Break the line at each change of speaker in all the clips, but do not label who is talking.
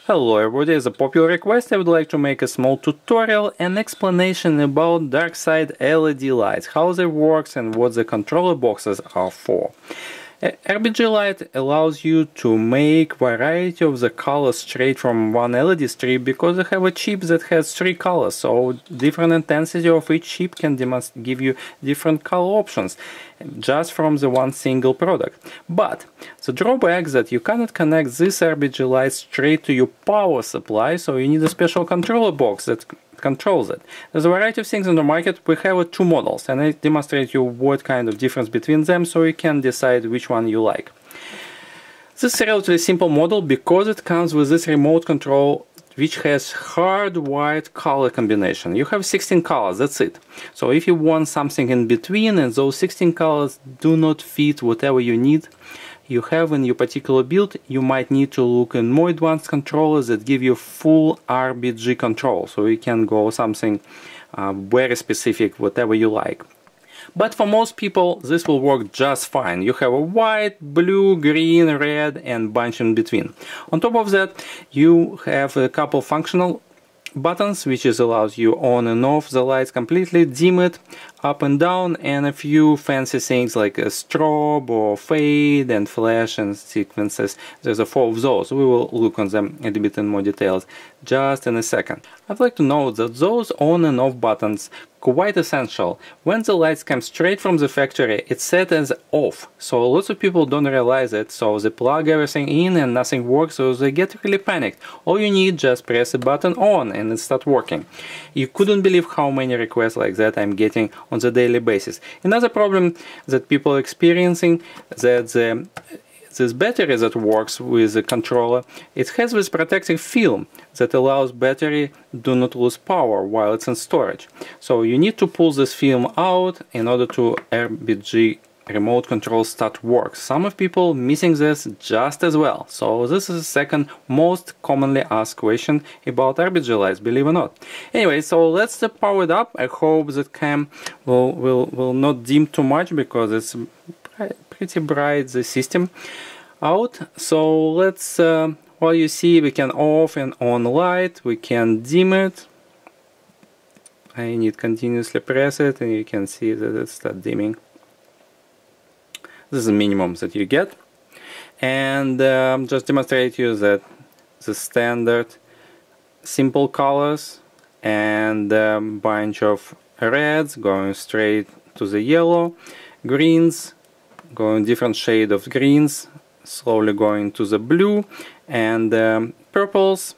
Hello everybody, as a popular request I would like to make a small tutorial and explanation about DarkSide LED lights, how they works and what the controller boxes are for. RGB light allows you to make variety of the colors straight from one LED strip because they have a chip that has 3 colors, so different intensity of each chip can give you different color options just from the one single product. But the drawback is that you cannot connect this RGB light straight to your power supply, so you need a special controller box that controls it. There's a variety of things in the market. We have 2 models and I demonstrate you what kind of difference between them so you can decide which one you like. This is a relatively simple model because it comes with this remote control which has hardwired color combination. You have 16 colors, that's it. So if you want something in between and those 16 colors do not fit whatever you need, you have in your particular build, you might need to look in more advanced controllers that give you full RGB control, so you can go something very specific, whatever you like. But for most people this will work just fine. You have a white, blue, green, red and bunch in between. On top of that you have a couple functional buttons which allows you on and off the lights completely, dim it up and down, and a few fancy things like a strobe or fade and flash and sequences. There's 4 of those. We will look on them a little bit in more details just in a second. I'd like to note that those on and off buttons quite essential. When the lights come straight from the factory, it's set as off, so lots of people don't realize it, so they plug everything in and nothing works, so they get really panicked. All you need, just press a button on and it starts working. You couldn't believe how many requests like that I'm getting on the daily basis. Another problem that people are experiencing, that this battery that works with the controller, it has this protective film that allows battery do not lose power while it's in storage. So you need to pull this film out in order to RGB remote control start work. Some of people missing this just as well. So this is the second most commonly asked question about RGB lights, believe it or not. Anyway, so let's power it up. I hope that cam will not dim too much because it's pretty bright, the system out. So let's while you see we can off and on light, we can dim it. I need continuously press it and you can see that it starts dimming. This is the minimum that you get, and just demonstrate you that the standard simple colors and bunch of reds going straight to the yellow, greens going different shade of greens, slowly going to the blue, and purples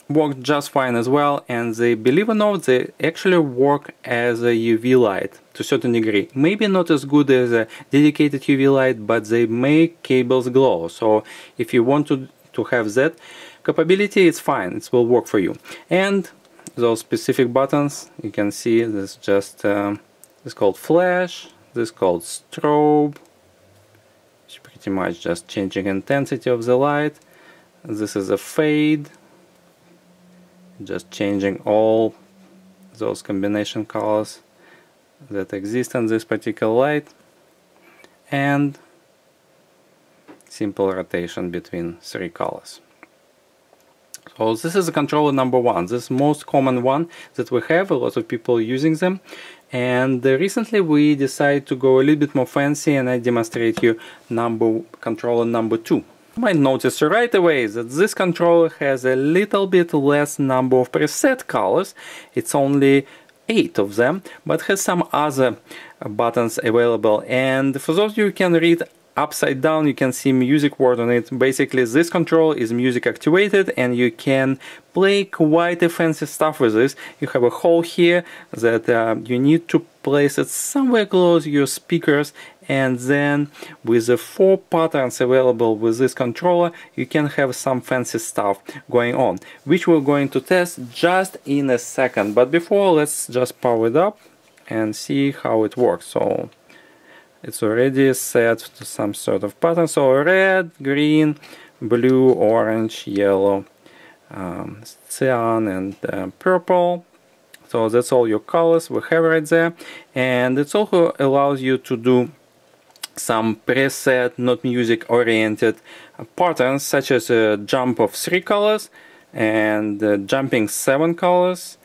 work just fine as well, and they, believe it or not, they actually work as a UV light to a certain degree. Maybe not as good as a dedicated UV light, but they make cables glow. So if you want to have that capability, it's fine, it will work for you. And those specific buttons, you can see this just this is called flash, this is called strobe, which pretty much just changing intensity of the light. This is a fade, just changing all those combination colors that exist in this particular light, and simple rotation between 3 colors. So this is the controller number 1. This is the most common one that we have, a lot of people using them, and recently we decided to go a little bit more fancy and I demonstrate you controller number 2. You might notice right away that this controller has a little bit less number of preset colors. It's only 8 of them, but has some other buttons available. And for those of you who can read upside down, you can see music word on it. Basically this controller is music activated and you can play quite fancy stuff with this. You have a hole here that you need to place it somewhere close to your speakers, and then with the 4 patterns available with this controller you can have some fancy stuff going on, which we're going to test just in a second. But before, let's just power it up and see how it works. So it's already set to some sort of pattern, so red, green, blue, orange, yellow, cyan and purple. So that's all your colors we have right there, and it also allows you to do some preset, not music oriented patterns, such as a jump of 3 colors and jumping 7 colors,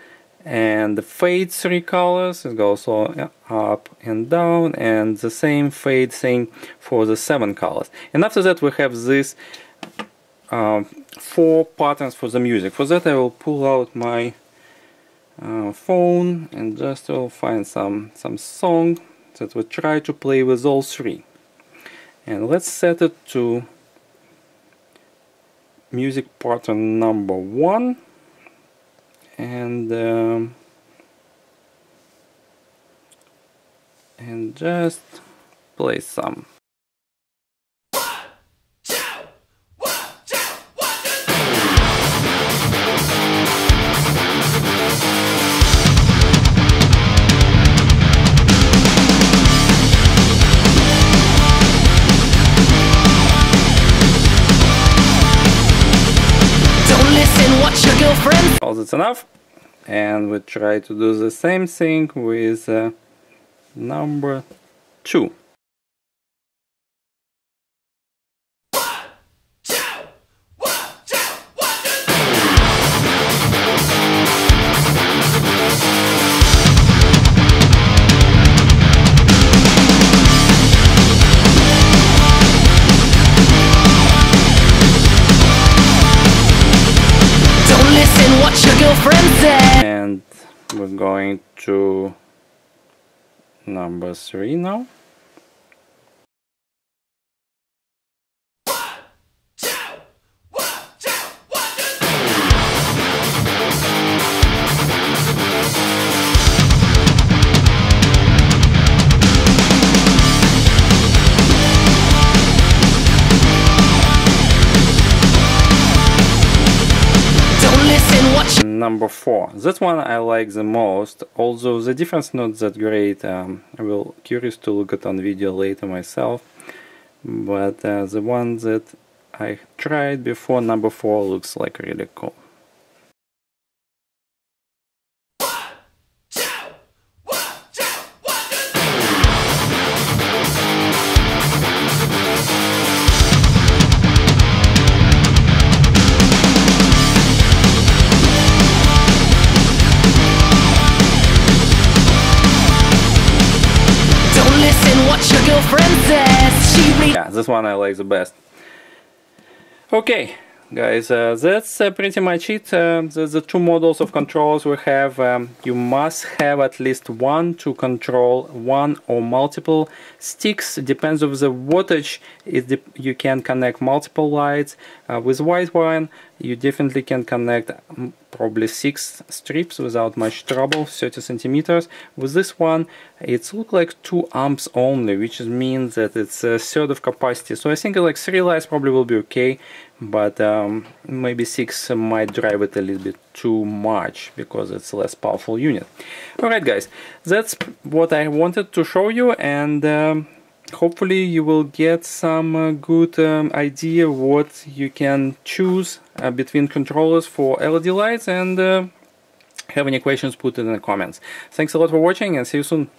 and the fade 3 colors. It goes all up and down, and the same fade thing for the 7 colors. And after that we have this 4 patterns for the music. For that I will pull out my phone and just will find some song that will try to play with all 3. And let's set it to music pattern number 1, and just play some. Well, that's enough, and we try to do the same thing with number 2. And we're going to number 3 now. Number 4. That one I like the most, although the difference not that great. I will curious to look at on video later myself, but the one that I tried before, number 4, looks like really cool. Yeah, this one I like the best. Okay, guys, that's pretty much it. The 2 models of controls we have. You must have at least one to control one or multiple sticks. Depends on the wattage. You can connect multiple lights. With white one, you definitely can connect probably 6 strips without much trouble, 30 centimeters. With this one, it looks like 2 amps only, which means that it's a third of capacity. So I think like 3 lights probably will be okay, but maybe 6 might drive it a little bit too much because it's a less powerful unit. Alright guys, that's what I wanted to show you, and hopefully you will get some good idea what you can choose between controllers for LED lights, and have any questions, put it in the comments. Thanks a lot for watching, and see you soon.